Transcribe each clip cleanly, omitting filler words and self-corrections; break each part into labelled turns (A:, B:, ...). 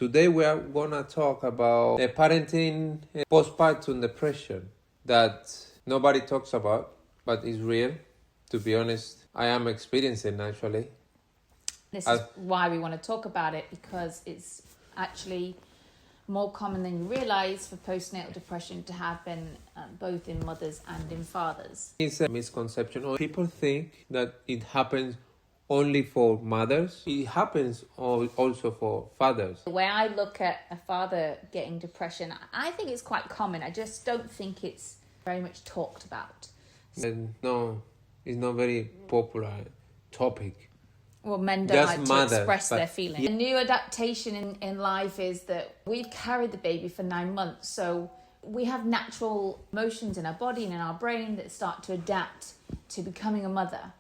A: Today we are gonna talk about parenting postpartum depression that nobody talks about, but is real. To be honest, I am experiencing actually.
B: This is why we want to talk about it, because it's actually more common than you realise for postnatal depression to happen both in mothers and in fathers.
A: It's a misconception. People think that it happens only for mothers. It happens also for fathers.
B: The way I look at a father getting depression, I think it's quite common. I just don't think it's very much talked about.
A: And no, it's not very popular topic.
B: Well, men don't
A: Just
B: like
A: mothers,
B: to express
A: but
B: their feelings. A new adaptation in life is that we've carried the baby for 9 months. So we have natural emotions in our body and in our brain that start to adapt to becoming a mother.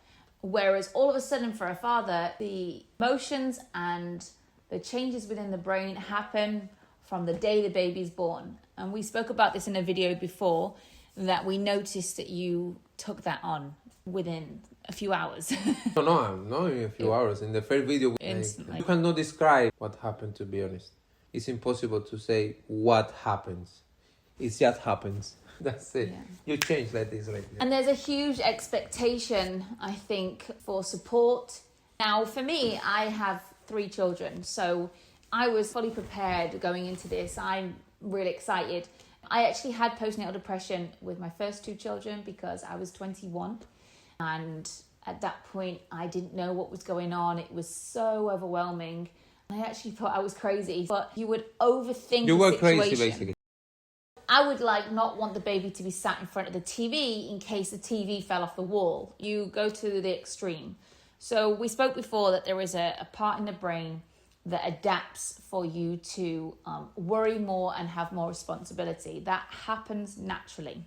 B: Whereas all of a sudden for a father, the emotions and the changes within the brain happen from the day the baby's born. And we spoke about this in a video before, that we noticed that you took that on within a few hours.
A: No, not in a few hours. In the first video,
B: Instantly.
A: you cannot describe what happened, to be honest. It's impossible to say what happens. It just happens. That's it.
B: Yeah.
A: You change like this.
B: And there's a huge expectation, I think, for support. Now, for me, I have 3 children, so I was fully prepared going into this. I'm really excited. I actually had postnatal depression with my first 2 children because I was 21. And at that point, I didn't know what was going on. It was so overwhelming. I actually thought I was crazy. But you would overthink
A: You
B: the
A: were
B: situation.
A: crazy, basically.
B: I would not want the baby to be sat in front of the TV in case the TV fell off the wall. You go to the extreme. So we spoke before that there is a part in the brain that adapts for you to worry more and have more responsibility. That happens naturally.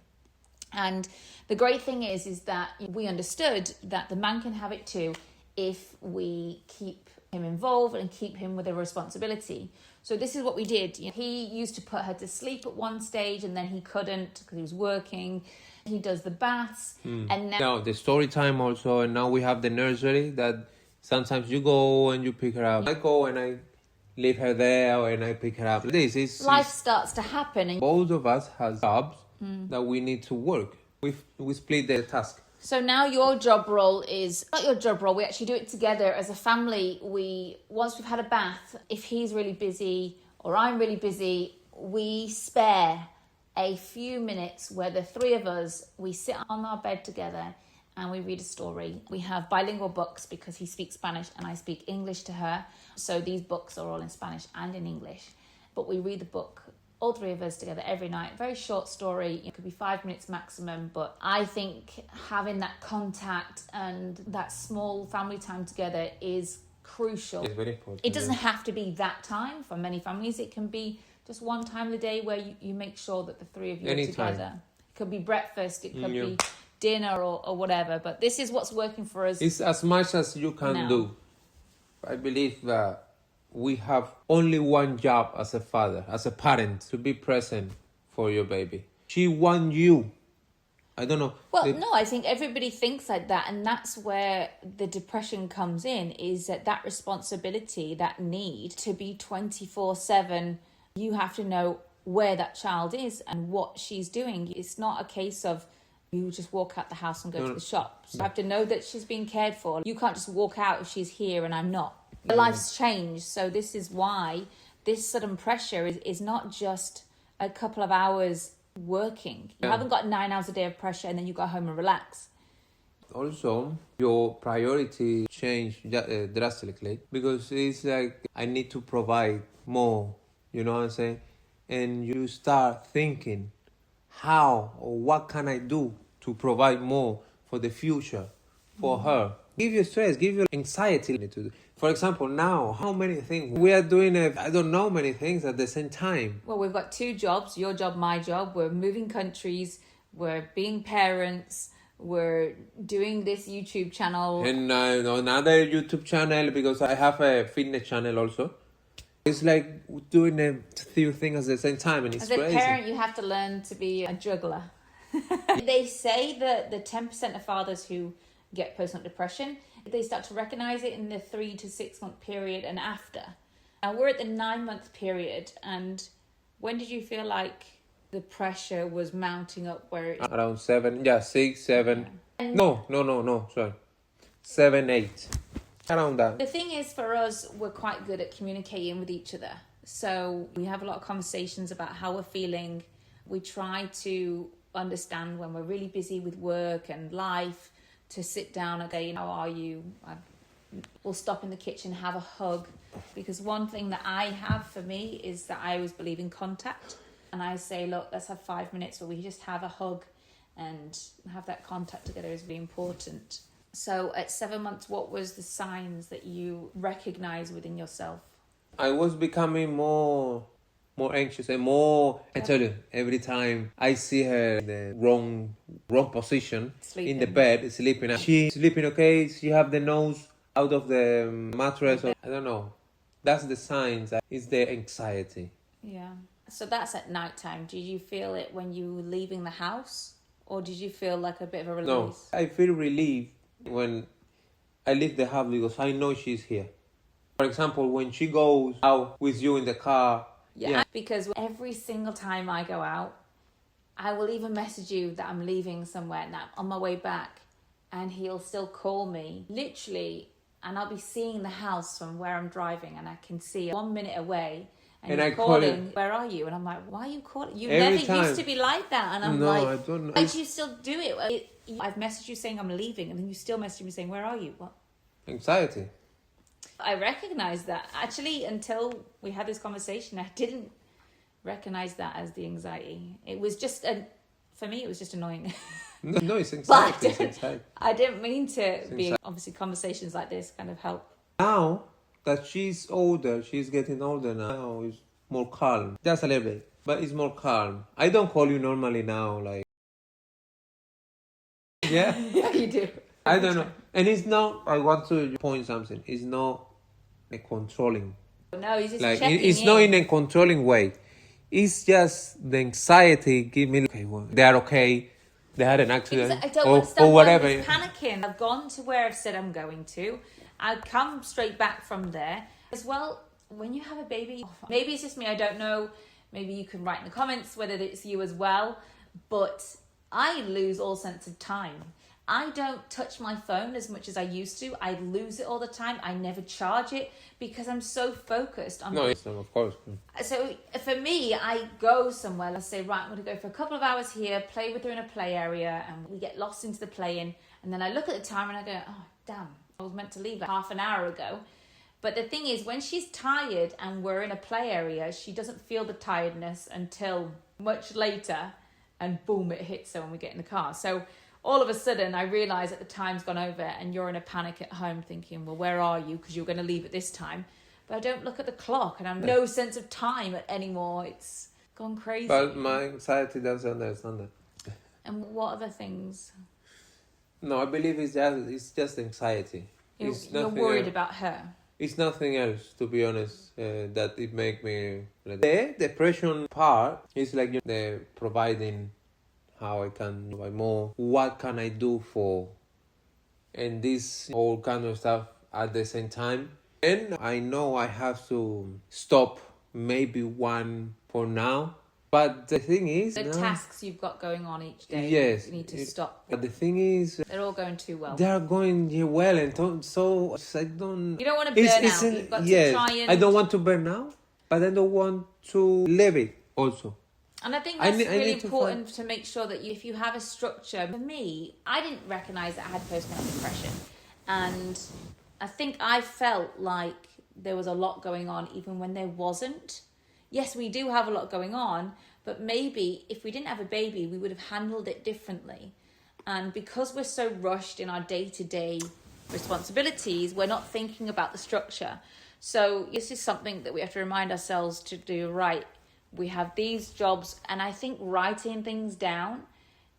B: And the great thing is that we understood that the man can have it too if we keep him involved and keep him with a responsibility. So this is what we did. He used to put her to sleep at one stage and then he couldn't because he was working. He does the baths and now
A: the story time also, and now we have the nursery that sometimes you go and you pick her up. I go and I leave her there and I pick her up.
B: Life starts to happen. And
A: both of us have jobs that we need to work. We split the task.
B: so now your job role is not your job role. We actually do it together as a family. Once we've had a bath, if he's really busy or I'm really busy, we spare a few minutes where the 3 of us, we sit on our bed together and we read a story. We have bilingual books because he speaks Spanish and I speak English to her. So these books are all in Spanish and in English. But we read the book, all 3 of us together every night. Very short story. It could be 5 minutes maximum. But I think having that contact and that small family time together is crucial.
A: It's very important.
B: It doesn't have to be that time. For many families, it can be just one time of the day where you make sure that the 3 of you are together. It could be breakfast, it could be dinner or whatever. But this is what's working for us.
A: It's as much as you can do. I believe that we have only one job as a father, as a parent, to be present for your baby. She wants you. I don't know.
B: Well, no, I think everybody thinks like that. And that's where the depression comes in, is that responsibility, that need to be 24/7. You have to know where that child is and what she's doing. It's not a case of you just walk out the house and go to the shop. So you have to know that she's being cared for. You can't just walk out if she's here and I'm not. Life's changed. So this is why this sudden pressure is not just a couple of hours working. You haven't got 9 hours a day of pressure and then you go home and relax.
A: Also, your priority changed drastically because it's like, I need to provide more, you know what I'm saying? And you start thinking, how or what can I do to provide more for the future, for her? Give you stress, give you anxiety. For example, now, how many things? We are doing, I don't know, many things at the same time.
B: Well, we've got 2 jobs, your job, my job. We're moving countries, we're being parents, we're doing this YouTube channel.
A: And another YouTube channel, because I have a fitness channel also. It's like doing a few things at the same time, and it's crazy.
B: As a parent, you have to learn to be a juggler. They say that the 10% of fathers who get postnatal depression, they start to recognize it in the 3 to 6 month period and after. And we're at the 9-month period. And when did you feel like the pressure was mounting up where it...
A: Around 7, yeah, 6, 7.
B: Yeah.
A: No, sorry. 7, 8. Around that.
B: The thing is, for us, we're quite good at communicating with each other. So we have a lot of conversations about how we're feeling. We try to understand when we're really busy with work and life, to sit down and say, how are you? We'll stop in the kitchen, have a hug. Because one thing that I have for me is that I always believe in contact. And I say, look, let's have 5 minutes where we just have a hug and have that contact together is really important. So at 7 months, what was the signs that you recognize within yourself?
A: I was becoming more anxious and more. I tell you, every time I see her in the wrong position in the bed, sleeping. She's sleeping okay. She have the nose out of the mattress. Or, I don't know. That's the signs. It's the anxiety.
B: Yeah. So that's at nighttime. Did you feel it when you were leaving the house, or did you feel like a bit of a release?
A: No, I feel relieved when I leave the house because I know she's here. For example, when she goes out with you in the car.
B: Yeah, because every single time I go out, I will even message you that I'm leaving somewhere and I'm on my way back, and he'll still call me, literally, and I'll be seeing the house from where I'm driving, and I can see 1 minute away, and he's calling, where are you? And I'm like, why are you calling? You never used to be like that. And I'm like,
A: I don't know.
B: Why do you still do it? I've messaged you saying I'm leaving, and then you still message me saying, where are you? What?
A: Anxiety.
B: I recognized that. Actually, until we had this conversation, I didn't recognize that as the anxiety. It was just, for me, it was just annoying.
A: No, it's anxiety. It's anxiety.
B: I didn't mean to be, obviously, conversations like this kind of help.
A: Now that she's older, she's getting older now, it's more calm. Just a little bit, but it's more calm. I don't call you normally now, like... Yeah?
B: Yeah, you do.
A: I don't know. And it's not, I want to point something, it's not a controlling.
B: No, he's just
A: like,
B: checking
A: it's
B: in.
A: not in a controlling way. It's just the anxiety give me, okay, well, they're okay, they had an accident,
B: I don't understand
A: or whatever.
B: Why he's panicking. I've gone to where I've said I'm going to. I've come straight back from there. As well, when you have a baby, maybe it's just me, I don't know. Maybe you can write in the comments whether it's you as well. But I lose all sense of time. I don't touch my phone as much as I used to. I lose it all the time. I never charge it because I'm so focused on...
A: No, it's not, of course.
B: So for me, I go somewhere, let's say, right, I'm going to go for a couple of hours here, play with her in a play area, and we get lost into the playing. And then I look at the time and I go, oh, damn, I was meant to leave like half an hour ago. But the thing is, when she's tired and we're in a play area, she doesn't feel the tiredness until much later, and boom, it hits her when we get in the car. So all of a sudden, I realise that the time's gone over and you're in a panic at home thinking, well, where are you? Because you're going to leave at this time. But I don't look at the clock and I have no sense of time anymore. It's gone crazy.
A: But my anxiety doesn't understand that.
B: And what other things?
A: No, I believe it's just anxiety.
B: You're worried about her.
A: It's nothing else, to be honest, that it make me... The depression part is like the providing how I can provide more, what can I do for, and this all kind of stuff at the same time. And I know I have to stop maybe one for now, but the thing is...
B: The tasks you've got going on each day,
A: yes,
B: you need to stop.
A: But the thing is...
B: They're all going too well.
A: They are going well, and so I don't...
B: You don't want to burn out. You've got to try and...
A: I don't want to burn out, but I don't want to live it also.
B: And I think that's really important to make sure that if you have a structure. For me, I didn't recognise that I had postpartum depression. And I think I felt like there was a lot going on even when there wasn't. Yes, we do have a lot going on, but maybe if we didn't have a baby, we would have handled it differently. And because we're so rushed in our day-to-day responsibilities, we're not thinking about the structure. So this is something that we have to remind ourselves to do right. We have these jobs, and I think writing things down,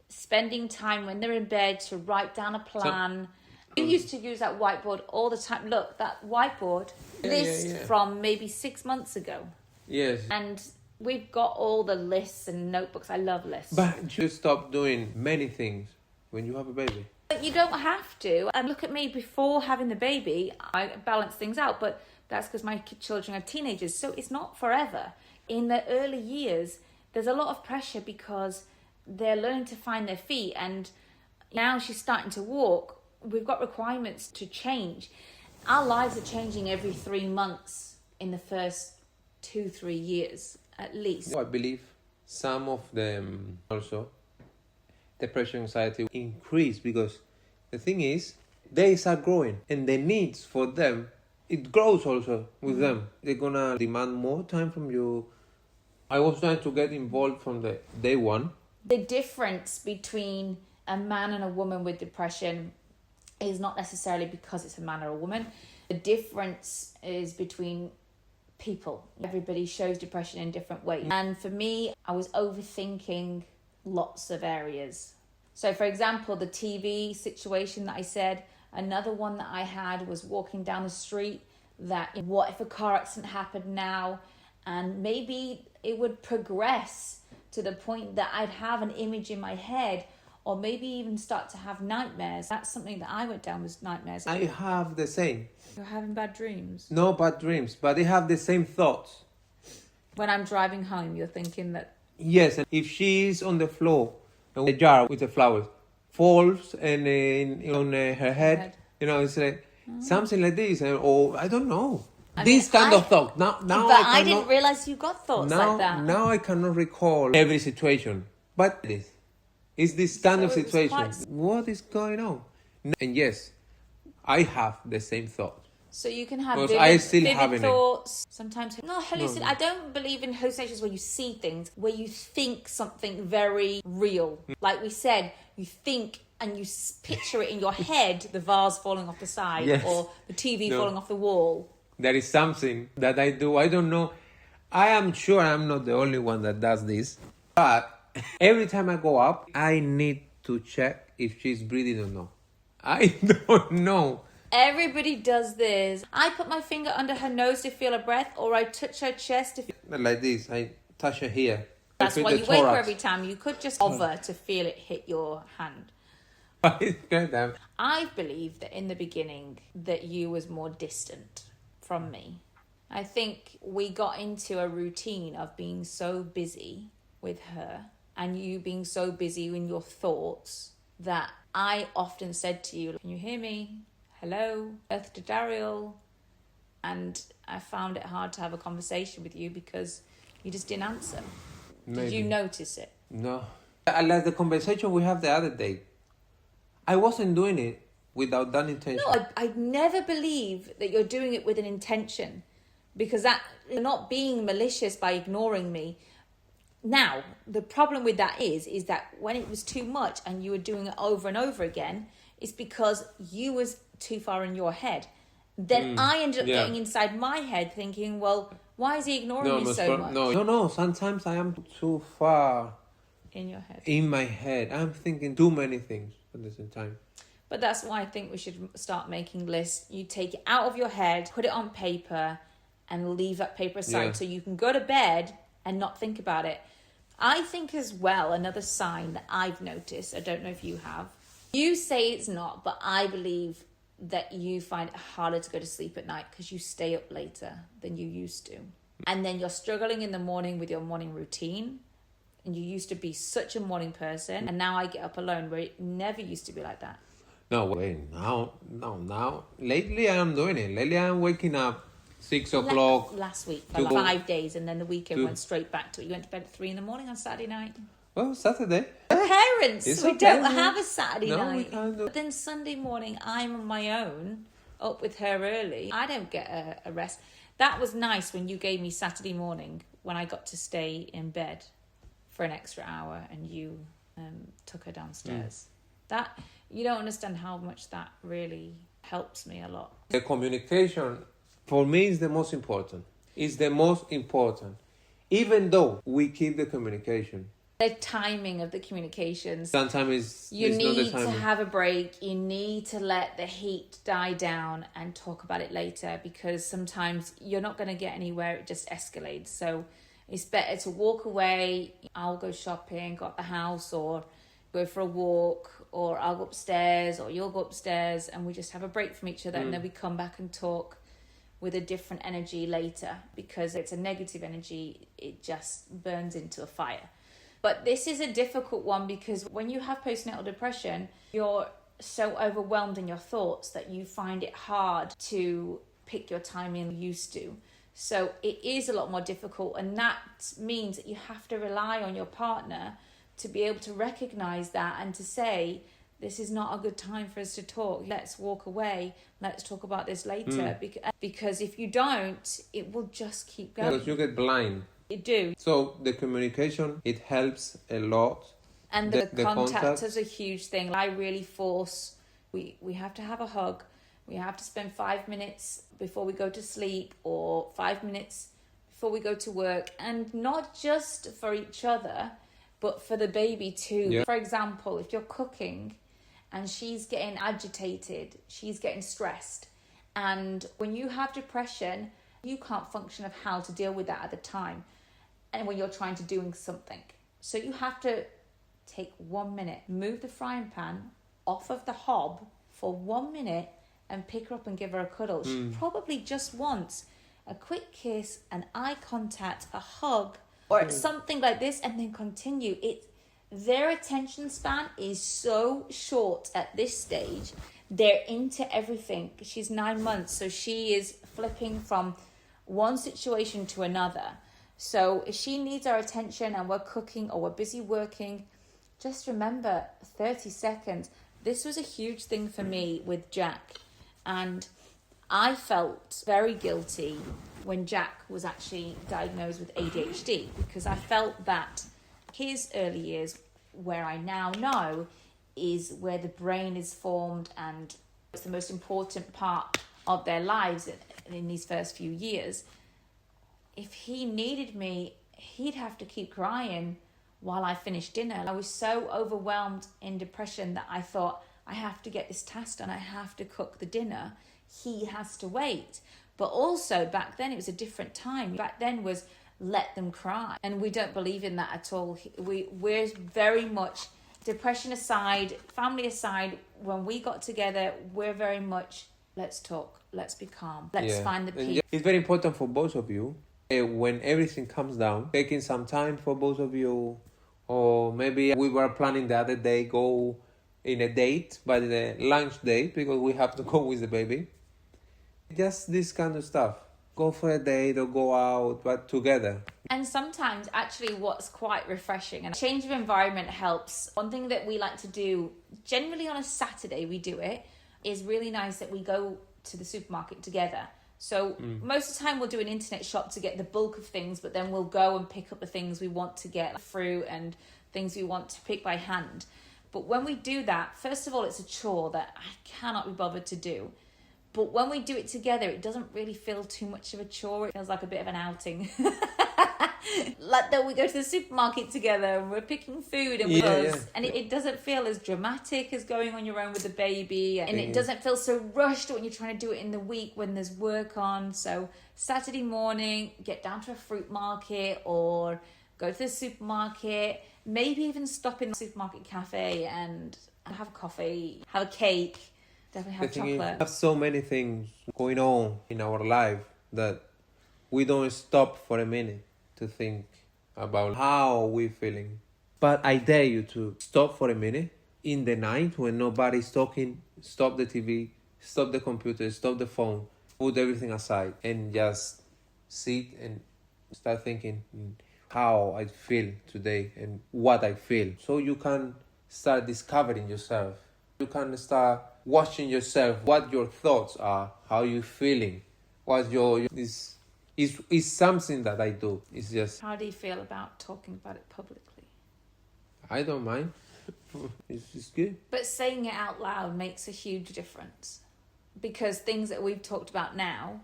B: spending time when they're in bed to write down a plan. We used to use that whiteboard all the time. Look, that whiteboard list from maybe 6 months ago.
A: Yes.
B: And we've got all the lists and notebooks. I love lists.
A: But you stop doing many things when you have a baby.
B: But you don't have to. And look at me, before having the baby, I balanced things out. But that's because my children are teenagers. So it's not forever. In the early years, there's a lot of pressure because they're learning to find their feet. And now she's starting to walk. We've got requirements to change. Our lives are changing every 3 months in the first 2-3 years, at least.
A: I believe some of them also, depression, anxiety increase because the thing is, days are growing and the needs for them, it grows also with them. They're gonna demand more time from you. I was trying to get involved from the day one.
B: The difference between a man and a woman with depression is not necessarily because it's a man or a woman. The difference is between people. Everybody shows depression in different ways. And for me, I was overthinking lots of areas. So for example, the TV situation that I said, another one that I had was walking down the street, that what if a car accident happened now, and maybe it would progress to the point that I'd have an image in my head, or maybe even start to have nightmares. That's something that I went down, was nightmares.
A: I have the same.
B: You're having bad dreams?
A: No bad dreams, but they have the same thoughts.
B: When I'm driving home, you're thinking that...
A: Yes, and if she's on the floor, and the jar with the flowers falls and on her head, you know, it's like something like this, or I don't know. This kind of thought. Now
B: but I didn't realize you got thoughts like that.
A: Now I cannot recall every situation, but it's this kind of situation. What is going on? And yes, I have the same thought.
B: So you can have
A: vivid
B: thoughts. Sometimes I don't believe in hallucinations where you see things, where you think something very real. Like we said, you think and you picture it in your head, the vase falling off the side, or the TV falling off the wall.
A: There is something that I do. I don't know. I am sure I'm not the only one that does this. But every time I go up, I need to check if she's breathing or not. I don't know.
B: Everybody does this. I put my finger under her nose to feel her breath, or I touch her chest to feel...
A: Like this. I touch her here.
B: That's why you wake her every time. You could just hover to feel it hit your hand. I believe that in the beginning that you was more distant from me. I think we got into a routine of being so busy with her and you being so busy in your thoughts that I often said to you, can you hear me? Hello? Earth to Daryl? And I found it hard to have a conversation with you because you just didn't answer. Maybe. Did you notice it?
A: No. Like the conversation we had the other day, I wasn't doing it without that intention.
B: No, I never believe that you're doing it with an intention, because that you're not being malicious by ignoring me. Now, the problem with that is that when it was too much and you were doing it over and over again, it's because you was too far in your head. Then I ended up getting inside my head thinking, well, why is he ignoring me so much?
A: No, sometimes I am too far
B: in your head.
A: In my head. I'm thinking too many things at the same time.
B: But that's why I think we should start making lists. You take it out of your head, put it on paper, and leave that paper aside so you can go to bed and not think about it. I think as well, another sign that I've noticed, I don't know if you have, you say it's not, but I believe that you find it harder to go to sleep at night because you stay up later than you used to. And then you're struggling in the morning with your morning routine. And you used to be such a morning person. And now I get up alone, where it never used to be like that.
A: No, wait, now. Lately I am doing it. Lately I am waking up 6 o'clock.
B: Last week, for like 5 days, and then the weekend went straight back to it. You went to bed at 3 a.m. on Saturday night.
A: Well, Saturday.
B: Parents, we don't have a Saturday night.
A: No, we can't do.
B: But then Sunday morning, I'm on my own, up with her early. I don't get a rest. That was nice when you gave me Saturday morning, when I got to stay in bed for an extra hour, and you took her downstairs. That, you don't understand how much that really helps me a lot.
A: The communication, for me, is the most important. It's the most important. Even though we keep the communication.
B: The timing of the communications.
A: Sometimes
B: you need to have a break. You need to let the heat die down and talk about it later, because sometimes you're not going to get anywhere. It just escalates. So it's better to walk away. I'll go shopping, go up the house, or go for a walk, or I'll go upstairs, or you'll go upstairs, and we just have a break from each other, and then we come back and talk with a different energy later, because it's a negative energy, it just burns into a fire. But this is a difficult one because when you have postnatal depression, you're so overwhelmed in your thoughts that you find it hard to pick your time in used to. So it is a lot more difficult, and that means that you have to rely on your partner to be able to recognize that and to say, this is not a good time for us to talk. Let's walk away. Let's talk about this later. Because if you don't, it will just keep going.
A: Because you get blind.
B: You do.
A: So the communication, it helps a lot.
B: And the contact is a huge thing. I really force, we have to have a hug. We have to spend 5 minutes before we go to sleep, or 5 minutes before we go to work. And not just for each other, but for the baby too. Yeah. For example, if you're cooking and she's getting agitated, she's getting stressed. And when you have depression, you can't function of how to deal with that at the time. And when you're trying to do something. So you have to take 1 minute, move the frying pan off of the hob for 1 minute and pick her up and give her a cuddle. She probably just wants a quick kiss, an eye contact, a hug, or something like this, and then continue. Their attention span is so short at this stage. They're into everything. She's 9 months, so she is flipping from one situation to another. So if she needs our attention and we're cooking or we're busy working, just remember 30 seconds. This was a huge thing for me with Jack. And I felt very guilty when Jack was actually diagnosed with ADHD, because I felt that his early years, where I now know, is where the brain is formed, and it's the most important part of their lives in these first few years. If he needed me, he'd have to keep crying while I finished dinner. I was so overwhelmed in depression that I thought, I have to get this task done. I have to cook the dinner. He has to wait. But also back then it was a different time. Back then was let them cry. And we don't believe in that at all. We're very much, depression aside, family aside, when we got together, we're very much, let's talk, let's be calm, let's find the peace.
A: It's very important for both of you, when everything comes down, taking some time for both of you. Or maybe we were planning the other day, go in a date, by the lunch date, because we have to go with the baby. Just this kind of stuff. Go for a date or go out, but together.
B: And sometimes actually what's quite refreshing, and change of environment helps. One thing that we like to do, generally on a Saturday we do it, is really nice that we go to the supermarket together. So most of the time we'll do an internet shop to get the bulk of things, but then we'll go and pick up the things we want to get, fruit and things we want to pick by hand. But when we do that, first of all, it's a chore that I cannot be bothered to do. But when we do it together, it doesn't really feel too much of a chore. It feels like a bit of an outing. Like that we go to the supermarket together and we're picking food and and it doesn't feel as dramatic as going on your own with the baby, and it doesn't feel so rushed when you're trying to do it in the week when there's work on. So Saturday morning, get down to a fruit market or go to the supermarket, maybe even stop in the supermarket cafe and have a coffee, have a cake, definitely have chocolate.
A: We have so many things going on in our life that we don't stop for a minute to think about how we're feeling. But I dare you to stop for a minute in the night when nobody's talking. Stop the TV, stop the computer, stop the phone, put everything aside and just sit and start thinking how I feel today and what I feel. So you can start discovering yourself. You can start watching yourself, what your thoughts are, how you're feeling, what your is something that I do. It's just...
B: How do you feel about talking about it publicly?
A: I don't mind. It's good.
B: But saying it out loud makes a huge difference. Because things that we've talked about now,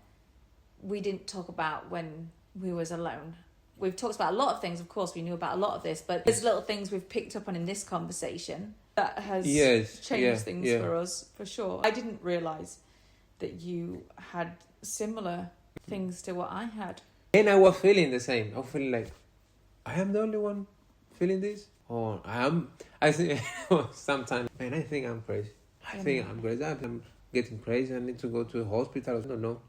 B: we didn't talk about when we was alone. We've talked about a lot of things, of course, we knew about a lot of this, but there's little things we've picked up on in this conversation that has changed things for us, for sure. I didn't realise that you had similar things to what I had.
A: And I was feeling the same. I was feeling like, I am the only one feeling this? Or I think sometimes, man, I think I'm crazy. I think I'm crazy. I'm getting crazy. I need to go to a hospital. I don't know.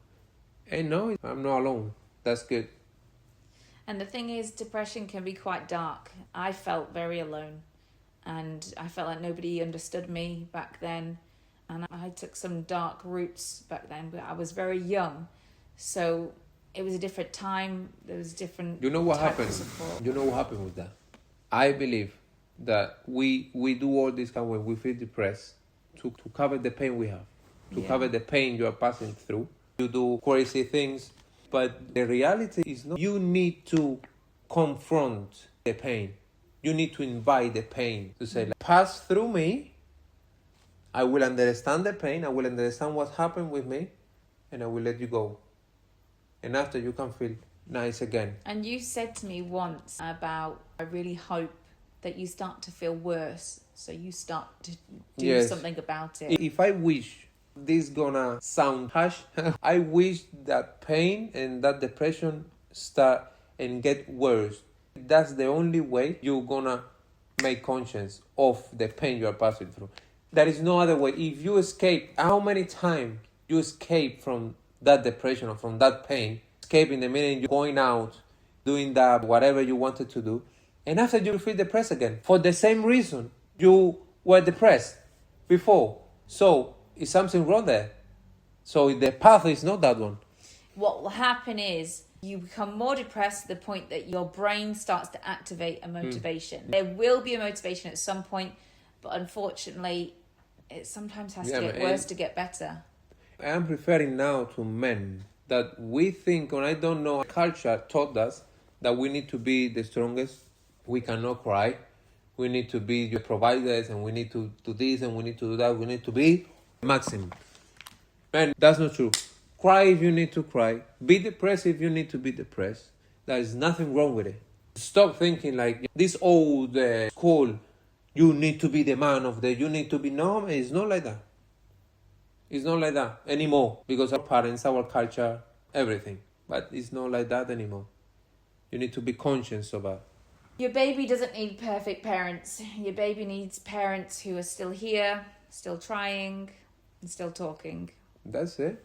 A: And no, I'm not alone. That's good.
B: And the thing is, depression can be quite dark. I felt very alone, and I felt like nobody understood me back then. And I took some dark routes back then, but I was very young. So it was a different time. There was different
A: You know what
B: type of
A: happened?
B: support.
A: You know what happened with that? I believe that we do all this kind when we feel depressed to cover the pain we have, to
B: Yeah.
A: cover the pain you are passing through. You do crazy things, but the reality is not. You need to confront the pain. You need to invite the pain to say, like, pass through me. I will understand the pain. I will understand what happened with me, and I will let you go. And after, you can feel nice again.
B: And you said to me once about, I really hope that you start to feel worse, so you start to do
A: Yes.
B: something about it.
A: If I wish this gonna sound harsh, I wish that pain and that depression start and get worse. That's the only way you're gonna make conscience of the pain you are passing through. There is no other way. If you escape, how many times you escape from that depression or from that pain, escaping the minute you're going out, doing that, whatever you wanted to do, and after you feel depressed again, for the same reason you were depressed before. So, is something wrong there? So, the path is not that one.
B: What will happen is you become more depressed to the point that your brain starts to activate a motivation. There will be a motivation at some point, but unfortunately, it sometimes has to get worse to get better.
A: I am referring now to men that we think, and I don't know, culture taught us that we need to be the strongest. We cannot cry. We need to be the providers, and we need to do this, and we need to do that. We need to be maximum. And that's not true. Cry if you need to cry. Be depressed if you need to be depressed. There is nothing wrong with it. Stop thinking like this old school, you need to be the man of the, you need to be, no, it's not like that. It's not like that anymore because our parents, our culture, everything. But it's not like that anymore. You need to be conscious about it.
B: Your baby doesn't need perfect parents. Your baby needs parents who are still here, still trying, and still talking.
A: That's it.